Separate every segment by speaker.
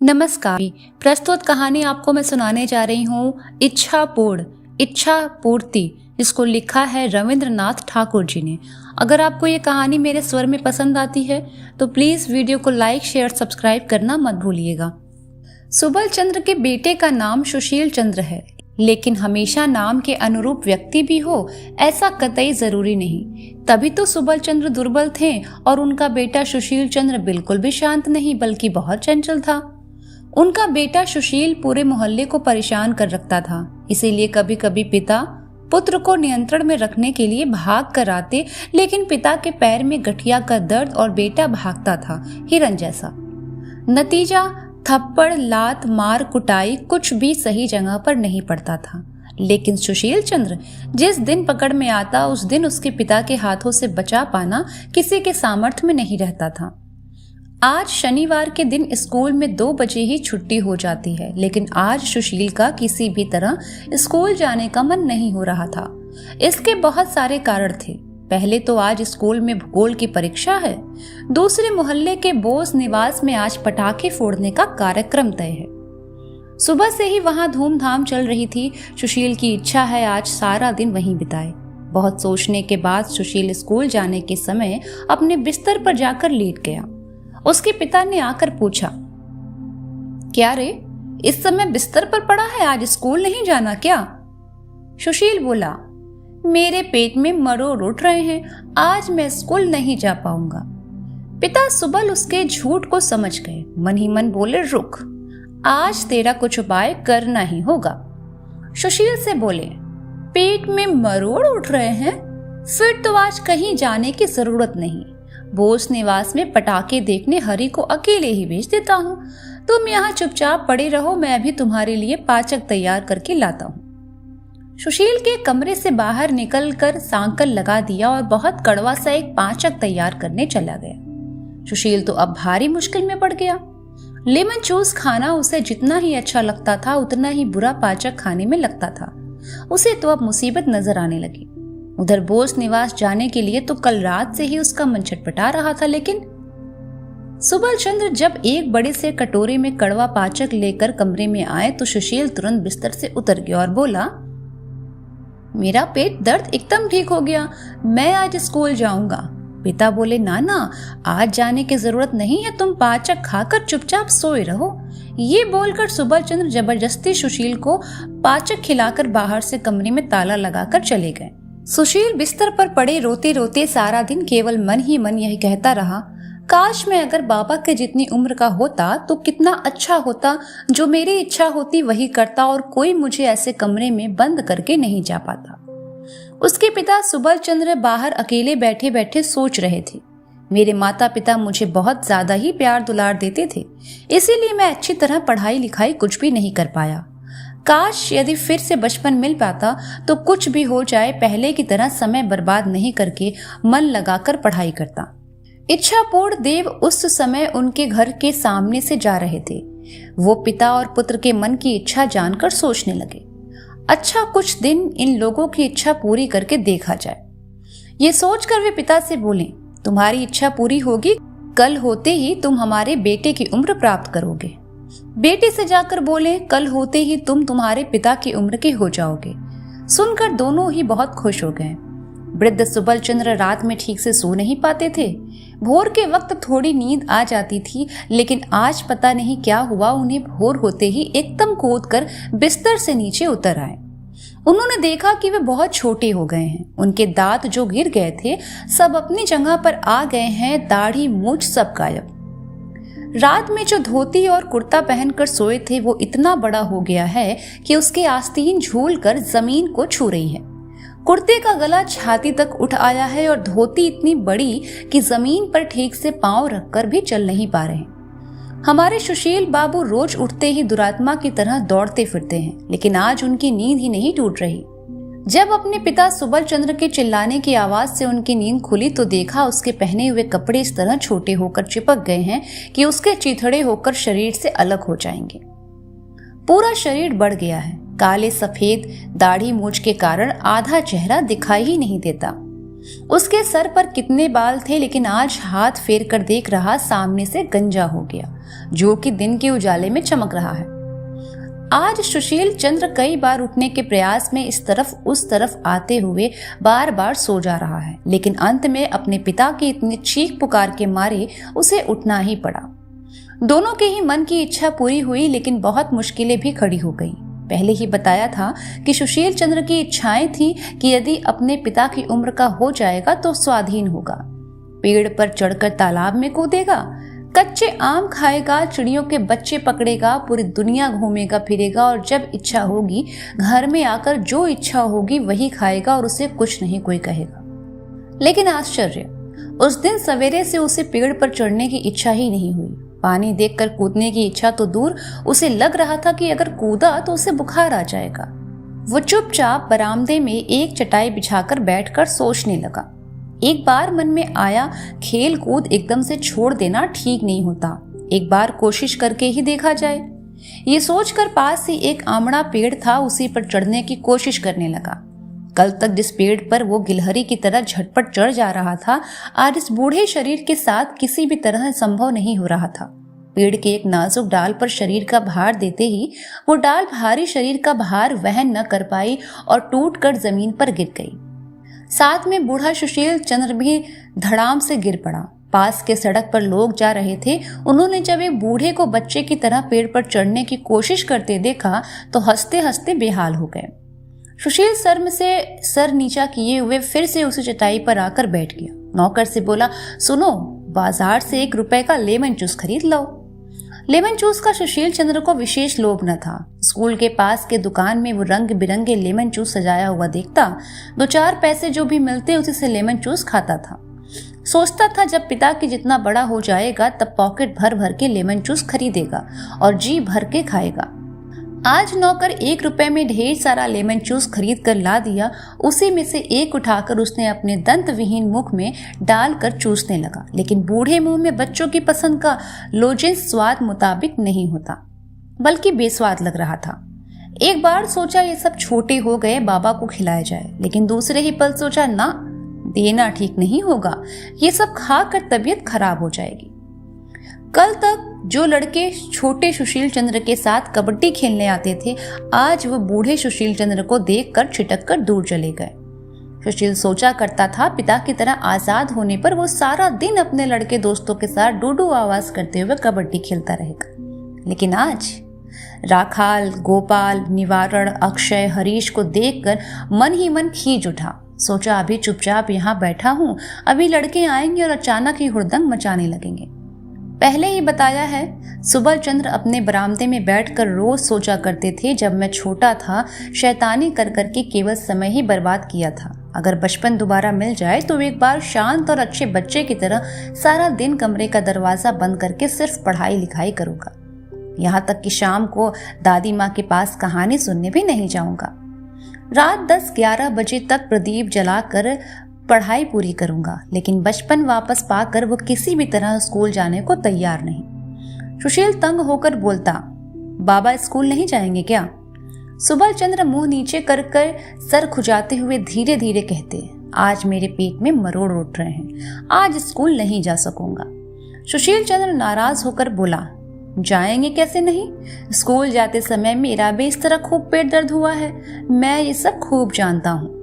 Speaker 1: नमस्कार। प्रस्तुत कहानी आपको मैं सुनाने जा रही हूँ इच्छा पूर्ति, जिसको लिखा है रविंद्रनाथ ठाकुर जी ने। अगर आपको ये कहानी मेरे स्वर में पसंद आती है तो प्लीज वीडियो को लाइक, शेयर, सब्सक्राइब करना मत भूलिएगा। सुबल चंद्र के बेटे का नाम सुशील चंद्र है, लेकिन हमेशा नाम के अनुरूप व्यक्ति भी हो ऐसा कतई जरूरी नहीं। तभी तो सुबल चंद्र दुर्बल थे और उनका बेटा सुशील चंद्र बिल्कुल भी शांत नहीं बल्कि बहुत चंचल था। उनका बेटा सुशील पूरे मोहल्ले को परेशान कर रखता था, इसीलिए कभी कभी पिता पुत्र को नियंत्रण में रखने के लिए भाग कर आते, लेकिन पिता के पैर में गठिया का दर्द और बेटा भागता था हिरन जैसा। नतीजा थप्पड़, लात, मार, कुटाई कुछ भी सही जगह पर नहीं पड़ता था। लेकिन सुशील चंद्र जिस दिन पकड़ में आता उस दिन उसके पिता के हाथों से बचा पाना किसी के सामर्थ्य में नहीं रहता था। आज शनिवार के दिन स्कूल में 2 बजे ही छुट्टी हो जाती है, लेकिन आज सुशील का किसी भी तरह स्कूल जाने का मन नहीं हो रहा था। इसके बहुत सारे कारण थे। पहले तो आज स्कूल में भूगोल की परीक्षा है। दूसरे, मोहल्ले के बोस निवास में आज पटाखे फोड़ने का कार्यक्रम तय है। सुबह से ही वहां धूमधाम चल रही थी। सुशील की इच्छा है आज सारा दिन वहीं बिताए। बहुत सोचने के बाद सुशील स्कूल जाने के समय अपने बिस्तर पर जाकर लेट गया। उसके पिता ने आकर पूछा, क्या रे, इस समय बिस्तर पर पड़ा है, आज स्कूल नहीं जाना क्या? सुशील बोला, मेरे पेट में मरोड़ उठ रहे हैं, आज मैं स्कूल नहीं जा पाऊंगा। पिता सुबल उसके झूठ को समझ गए, मन ही मन बोले, रुक, आज तेरा कुछ उपाय करना ही होगा। सुशील से बोले, पेट में मरोड़ उठ रहे हैं, फिर तो आज कहीं जाने की जरूरत नहीं। बोस निवास में पटाखे देखने हरि को अकेले ही भेज देता हूँ। तुम यहाँ चुपचाप पड़े रहो, मैं अभी तुम्हारे लिए पाचक तैयार करके लाता हूँ। सुशील के कमरे से बाहर निकलकर सांकल लगा दिया और बहुत कड़वा सा एक पाचक तैयार करने चला गया। सुशील तो अब भारी मुश्किल में पड़ गया। लेमन चूस खाना उसे जितना ही अच्छा लगता था उतना ही बुरा पाचक खाने में लगता था। उसे तो अब मुसीबत नजर आने लगी। उधर बोस निवास जाने के लिए तो कल रात से ही उसका मन छटपटा रहा था, लेकिन सुबल चंद्र जब एक बड़े से कटोरे में कड़वा पाचक लेकर कमरे में आए तो सुशील तुरंत बिस्तर से उतर गया और बोला, मेरा पेट दर्द एकदम ठीक हो गया, मैं आज स्कूल जाऊंगा। पिता बोले, ना, आज जाने की जरूरत नहीं है, तुम पाचक खाकर चुपचाप सोए रहो। ये बोलकर सुबल चंद्र जबरदस्ती सुशील को पाचक खिलाकर बाहर से कमरे में ताला लगाकर चले गए। सुशील बिस्तर पर पड़े रोते रोते सारा दिन केवल मन ही मन यही कहता रहा, काश मैं अगर बाबा के जितनी उम्र का होता तो कितना अच्छा होता, जो मेरी इच्छा होती वही करता और कोई मुझे ऐसे कमरे में बंद करके नहीं जा पाता। उसके पिता सुबल चंद्र बाहर अकेले बैठे बैठे सोच रहे थे, मेरे माता पिता मुझे बहुत ज्यादा ही प्यार दुलार देते थे, इसीलिए मैं अच्छी तरह पढ़ाई लिखाई कुछ भी नहीं कर पाया। काश यदि फिर से बचपन मिल पाता तो कुछ भी हो जाए, पहले की तरह समय बर्बाद नहीं करके मन लगाकर पढ़ाई करता। इच्छापूर्ण देव उस समय उनके घर के सामने से जा रहे थे। वो पिता और पुत्र के मन की इच्छा जानकर सोचने लगे, अच्छा कुछ दिन इन लोगों की इच्छा पूरी करके देखा जाए। ये सोचकर वे पिता से बोले, तुम्हारी इच्छा पूरी होगी, कल होते ही तुम हमारे बेटे की उम्र प्राप्त करोगे। बेटे से जाकर बोले, कल होते ही तुम तुम्हारे पिता की उम्र के हो जाओगे। सुनकर दोनों ही बहुत खुश हो गए। वृद्ध सुबल चंद्र रात में ठीक से सो नहीं पाते थे। भोर के वक्त थोड़ी नींद आ जाती थी, लेकिन आज पता नहीं क्या हुआ, उन्हें भोर होते ही एकदम कूदकर बिस्तर से नीचे उतर आए। उन्होंने देखा कि वे बहुत छोटे हो गए हैं। उनके दांत जो गिर गए थे सब अपनी जगह पर आ गए हैं, दाढ़ी मूंछ सब गायब। रात में जो धोती और कुर्ता पहनकर सोए थे वो इतना बड़ा हो गया है कि उसके आस्तीन झूलकर जमीन को छू रही है। कुर्ते का गला छाती तक उठ आया है और धोती इतनी बड़ी कि जमीन पर ठीक से पांव रखकर भी चल नहीं पा रहे। हमारे सुशील बाबू रोज उठते ही दुरात्मा की तरह दौड़ते फिरते हैं, लेकिन आज उनकी नींद ही नहीं टूट रही। जब अपने पिता सुबल चंद्र के चिल्लाने की आवाज से उनकी नींद खुली तो देखा उसके पहने हुए कपड़े इस तरह छोटे होकर चिपक गए हैं कि उसके चिथड़े होकर शरीर से अलग हो जाएंगे। पूरा शरीर बढ़ गया है। काले सफेद दाढ़ी मूंछ के कारण आधा चेहरा दिखाई ही नहीं देता। उसके सर पर कितने बाल थे, लेकिन आज हाथ फेर कर देख रहा, सामने से गंजा हो गया। जो कि दिन के उजाले में चमक रहा है। आज सुशील चंद्र कई बार उठने के प्रयास में इस तरफ उस तरफ आते हुए बार बार सो जा रहा है, लेकिन अंत में अपने पिता की इतनी चीख पुकार के मारे उसे उठना ही पड़ा। दोनों के ही मन की इच्छा पूरी हुई, लेकिन बहुत मुश्किलें भी खड़ी हो गई। पहले ही बताया था कि सुशील चंद्र की इच्छाएं थी कि यदि अपने पिता की उम्र का हो जाएगा तो स्वाधीन होगा, पेड़ पर चढ़कर तालाब में कूदेगा, कच्चे आम खाएगा, चिड़ियों के बच्चे पकड़ेगा, पूरी दुनिया घूमेगा फिरेगा और जब इच्छा होगी घर में आकर जो इच्छा होगी वही खाएगा और उसे कुछ नहीं कोई कहेगा। लेकिन आश्चर्य, उस दिन सवेरे से उसे पेड़ पर चढ़ने की इच्छा ही नहीं हुई। पानी देखकर कूदने की इच्छा तो दूर, उसे लग रहा था कि अगर कूदा तो उसे बुखार आ जाएगा। वो चुपचाप बरामदे में एक चटाई बिछाकर बैठकर सोचने लगा। एक बार मन में आया, खेल कूद एकदम से छोड़ देना ठीक नहीं होता, एक बार कोशिश करके ही देखा जाए। ये सोचकर पास ही एक आमड़ा पेड़ था, उसी पर चढ़ने की कोशिश करने लगा। कल तक जिस पेड़ पर वो गिलहरी की तरह झटपट चढ़ जा रहा था, आज इस बूढ़े शरीर के साथ किसी भी तरह संभव नहीं हो रहा था। पेड़ के एक नाजुक डाल पर शरीर का भार देते ही वो डाल भारी शरीर का भार वहन न कर पाई और टूटकर जमीन पर गिर गई। साथ में बूढ़ा सुशील चंद्र भी धड़ाम से गिर पड़ा। पास के सड़क पर लोग जा रहे थे, उन्होंने जब एक बूढ़े को बच्चे की तरह पेड़ पर चढ़ने की कोशिश करते देखा तो हंसते हंसते बेहाल हो गए। सुशील शर्म से सर नीचा किए हुए फिर से उसी चटाई पर आकर बैठ गया। नौकर से बोला, सुनो, बाजार से 1 रुपए का लेमन जूस खरीद लो। लेमन जूस का सुशील चंद्र को विशेष लोभ न था। स्कूल के पास के दुकान में वो रंग बिरंगे लेमन जूस सजाया हुआ देखता, 2-4 पैसे जो भी मिलते उसी से लेमन जूस खाता था। सोचता था जब पिता की जितना बड़ा हो जाएगा तब पॉकेट भर भर के लेमन जूस खरीदेगा और जी भर के खाएगा। आज नौकर 1 रुपए में ढेर सारा लेमन जूस खरीद कर ला दिया। उसी में से एक उठाकर उसने अपने दंत विहीन मुख में डालकर चूसने लगा, लेकिन बूढ़े मुंह में बच्चों की पसंद का लोजेंस स्वाद मुताबिक नहीं होता, बल्कि बेस्वाद लग रहा था। एक बार सोचा ये सब छोटे हो गए, बाबा को खिलाया जाए, लेकिन दूसरे ही पल सोचा ना, देना ठीक नहीं होगा, ये सब खाकर तबीयत खराब हो जाएगी। कल तक जो लड़के छोटे सुशील चंद्र के साथ कबड्डी खेलने आते थे, आज वो बूढ़े सुशील चंद्र को देखकर छिटक कर दूर चले गए। सुशील सोचा करता था पिता की तरह आजाद होने पर वो सारा दिन अपने लड़के दोस्तों के साथ डूडू आवाज करते हुए कबड्डी खेलता रहेगा। लेकिन आज राखाल, गोपाल, निवारण, अक्षय, हरीश को देखकर मन ही मन खींच उठा। सोचा अभी चुपचाप यहाँ बैठा हूँ, अभी लड़के आएंगे और अचानक ही हुड़दंग मचाने लगेंगे। पहले ही बताया है, सुबल चंद्र अपने बरामदे में बैठकर रोज सोचा करते थे, जब मैं छोटा था शैतानी कर करके केवल समय ही बर्बाद किया था। अगर बचपन दोबारा मिल जाए तो एक बार शांत और अच्छे बच्चे की तरह सारा दिन कमरे का दरवाजा बंद करके सिर्फ पढ़ाई लिखाई करूंगा। यहाँ तक कि शाम को दादी माँ के पास कहानी सुनने भी नहीं जाऊंगा। रात 10-11 बजे तक प्रदीप जलाकर पढ़ाई पूरी करूंगा, लेकिन बचपन वापस पाकर वो किसी भी तरह स्कूल जाने को तैयार नहीं। सुशील तंग होकर बोलता, बाबा स्कूल नहीं जाएंगे क्या? सुबल चंद्र मुंह नीचे कर कर सर खुजाते हुए धीरे धीरे कहते, आज मेरे पेट में मरोड़ उठ रहे हैं, आज स्कूल नहीं जा सकूंगा। सुशील चंद्र नाराज होकर बोला, जाएंगे कैसे नहीं? स्कूल जाते समय मेरा भी इस तरह खूब पेट दर्द हुआ है, मैं ये सब खूब जानता हूँ।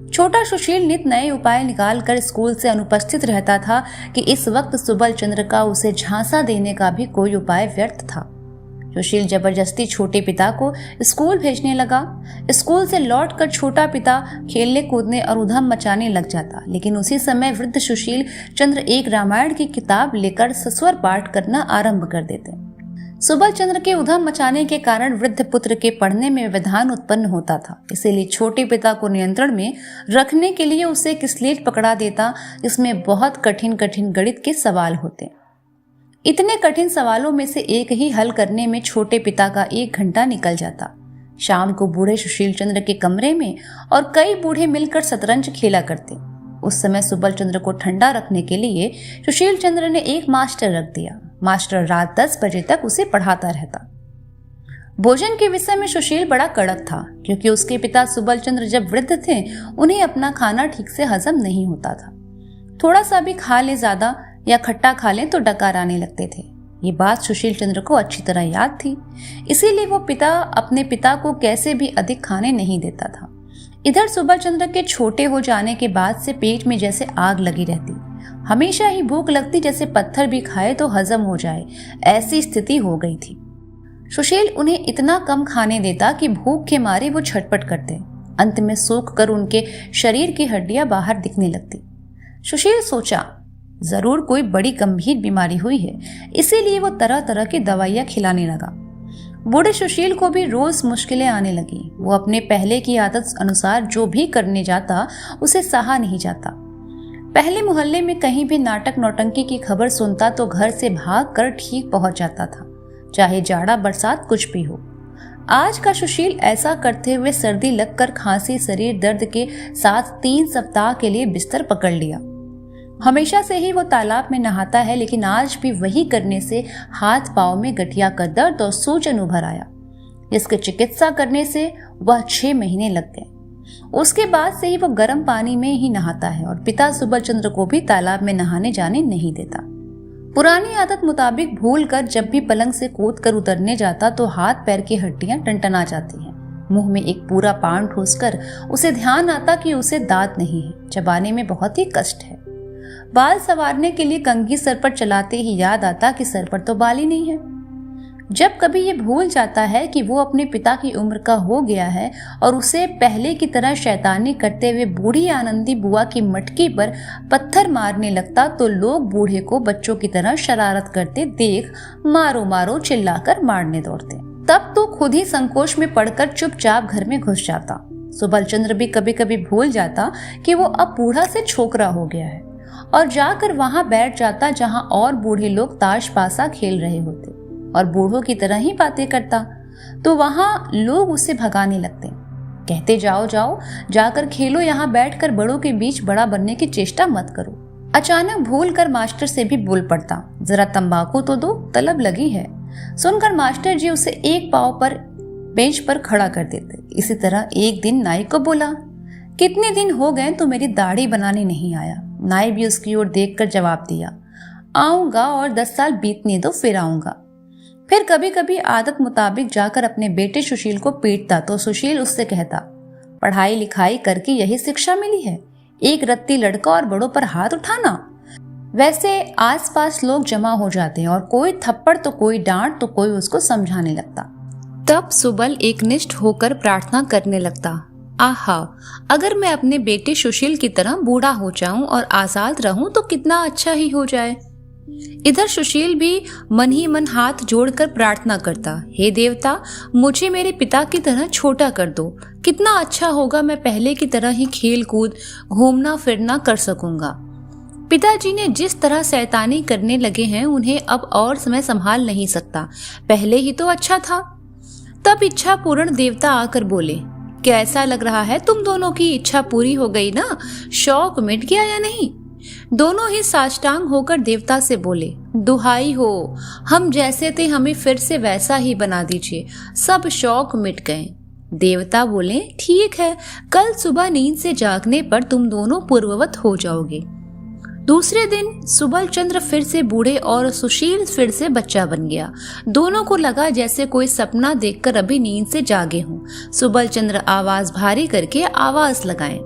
Speaker 1: छोटा सुशील नित नए उपाय निकाल कर स्कूल से अनुपस्थित रहता था कि इस वक्त सुबल चंद्र का उसे झांसा देने का भी कोई उपाय व्यर्थ था। सुशील जबरदस्ती छोटे पिता को स्कूल भेजने लगा। स्कूल से लौटकर छोटा पिता खेलने कूदने और उधम मचाने लग जाता, लेकिन उसी समय वृद्ध सुशील चंद्र एक रामायण की किताब लेकर सस्वर पाठ करना आरंभ कर देते। सुबल चंद्र के उधम मचाने के कारण वृद्ध पुत्र के पढ़ने में व्यवधान उत्पन्न होता था, इसीलिए छोटे पिता को नियंत्रण में रखने के लिए उसे एक स्लेट पकड़ा देता, जिसमें बहुत कठिन कठिन गणित के सवाल होते। इतने कठिन सवालों में से एक ही हल करने में छोटे पिता का 1 घंटा निकल जाता। शाम को बूढ़े सुशील चंद्र के कमरे में और कई बूढ़े मिलकर शतरंज खेला करते। उस समय सुबल चंद्र को ठंडा रखने के लिए सुशील चंद्र ने एक मास्टर रख दिया। मास्टर रात 10 बजे तक उसे पढ़ाता रहता। भोजन के विषय में सुशील बड़ा कड़क था, क्योंकि उसके पिता सुबल चंद्र जब वृद्ध थे उन्हें अपना खाना ठीक से हजम नहीं होता था। थोड़ा सा भी खा ले ज्यादा या खट्टा खा लें तो डकार आने लगते थे। ये बात सुशील चंद्र को अच्छी तरह याद थी, इसीलिए वो अपने पिता को कैसे भी अधिक खाने नहीं देता था। इधर सुबल चंद्र के छोटे हो जाने के बाद से पेट में जैसे आग लगी रहती, हमेशा ही भूख लगती, जैसे पत्थर भी खाए तो हजम हो जाए, ऐसी स्थिति हो गई थी। सुशील उन्हें इतना कम खाने देता कि भूख के मारे वो छटपट करते, अंत में सूख कर उनके शरीर की हड्डियां बाहर दिखने लगती। सुशील सोचा जरूर कोई बड़ी गंभीर बीमारी हुई है, इसीलिए वो तरह तरह की दवाइयां खिलाने लगा। बूढ़े सुशील को भी रोज मुश्किलें आने लगी। वो अपने पहले की आदत अनुसार जो भी करने जाता उसे सहा नहीं जाता। पहले मोहल्ले में कहीं भी नाटक नौटंकी की खबर सुनता तो घर से भाग कर ठीक पहुंच जाता था, चाहे जाड़ा बरसात कुछ भी हो। आज का सुशील ऐसा करते हुए सर्दी लगकर खांसी शरीर दर्द के साथ 3 सप्ताह के लिए बिस्तर पकड़ लिया। हमेशा से ही वो तालाब में नहाता है, लेकिन आज भी वही करने से हाथ पांव में गठिया का दर्द और सूजन उभर आया, जिसकी चिकित्सा करने से वह 6 महीने लग गए। उसके बाद से ही वो गर्म पानी में ही नहाता है और पिता सुबल चंद्र को भी तालाब में नहाने जाने नहीं देता। पुरानी आदत मुताबिक भूल कर जब भी पलंग से कूद कर उतरने जाता तो हाथ पैर की हड्डियां टनटना जाती हैं। मुंह में एक पूरा पान ठूसकर उसे ध्यान आता कि उसे दांत नहीं है, चबाने में बहुत ही कष्ट है। बाल संवारने के लिए कंघी सर पर चलाते ही याद आता कि सर पर तो बाल ही नहीं है। जब कभी ये भूल जाता है कि वो अपने पिता की उम्र का हो गया है और उसे पहले की तरह शैतानी करते हुए बूढ़ी आनंदी बुआ की मटकी पर पत्थर मारने लगता तो लोग बूढ़े को बच्चों की तरह शरारत करते देख मारो मारो चिल्लाकर मारने दौड़ते। तब तो खुद ही संकोच में पड़कर चुपचाप घर में घुस जाता। सुबल चंद्र भी कभी कभी भूल जाता कि वो अब बूढ़ा से छोकरा हो गया है और जाकर वहां बैठ जाता जहां और बूढ़े लोग ताश पासा खेल रहे होते और बूढ़ों की तरह ही बातें करता, तो वहां लोग उसे भगाने लगते, कहते जाओ जाओ जाकर खेलो, यहाँ बैठकर बड़ों के बीच बड़ा बनने की चेष्टा मत करो। अचानक भूल कर मास्टर से भी बोल पड़ता, जरा तंबाकू तो दो, तलब लगी है। सुनकर मास्टर जी उसे एक पांव पर बेंच पर खड़ा कर देते। इसी तरह एक दिन नाई को बोला, कितने दिन हो गए तो मेरी दाढ़ी बनाने नहीं आया। नाई भी उसकी ओर देखकर जवाब दिया, आऊंगा और 10 साल बीतने दो फिर आऊंगा। फिर कभी कभी आदत मुताबिक जाकर अपने बेटे सुशील को पीटता तो सुशील उससे कहता, पढ़ाई लिखाई करके यही शिक्षा मिली है, एक रत्ती लड़का और बड़ों पर हाथ उठाना। वैसे आसपास लोग जमा हो जाते हैं और कोई थप्पड़ तो कोई डांट तो कोई उसको समझाने लगता। तब सुबल एकनिष्ठ होकर प्रार्थना करने लगता, आहा, अगर मैं अपने बेटे सुशील की तरह बूढ़ा हो जाऊं और आजाद रहूं तो कितना अच्छा ही हो जाए। इधर सुशील भी मन ही मन हाथ जोड़कर प्रार्थना करता, हे देवता, मुझे मेरे पिता की तरह छोटा कर दो, कितना अच्छा होगा, मैं पहले की तरह ही खेल कूद घूमना फिरना कर सकूंगा। पिताजी ने जिस तरह शैतानी करने लगे हैं उन्हें अब और समय संभाल नहीं सकता, पहले ही तो अच्छा था। तब इच्छा पूर्ण देवता आकर बोले, कैसा लग रहा है, तुम दोनों की इच्छा पूरी हो गई ना, शौक मिट गया या नहीं? दोनों ही साष्टांग होकर देवता से बोले, दुहाई हो, हम जैसे थे हमें फिर से वैसा ही बना दीजिए, सब शौक मिट गए। देवता बोले, ठीक है, कल सुबह नींद से जागने पर तुम दोनों पूर्ववत हो जाओगे। दूसरे दिन सुबल चंद्र फिर से बूढ़े और सुशील फिर से बच्चा बन गया। दोनों को लगा जैसे कोई सपना देखकर अभी नींद से जागे हों। सुबल चंद्र आवाज भारी करके आवाज लगाएं,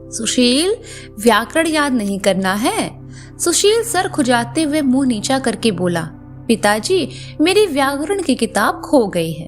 Speaker 1: सुशील, व्याकरण याद नहीं करना है। सुशील सर खुजाते हुए मुंह नीचा करके बोला, पिताजी, मेरी व्याकरण की किताब खो गई है।